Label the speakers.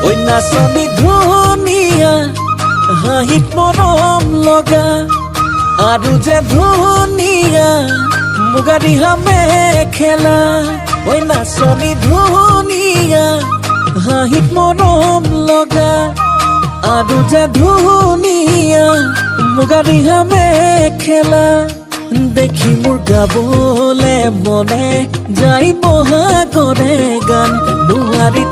Speaker 1: ঐ নাচনি ধুনীয়া হাঁহিত মৰম লগা আৰু যে ধুনীয়া মুগা ৰিহা মেখেলা ঐ নাচনি ধুনীয়া হাঁহিত মৰম লগা আৰু যে ধুনীয়া মুগা ৰিহা মেখেলা দেখি মোৰ গাবলে মনে যাই বহাগৰে গান নোৱাৰি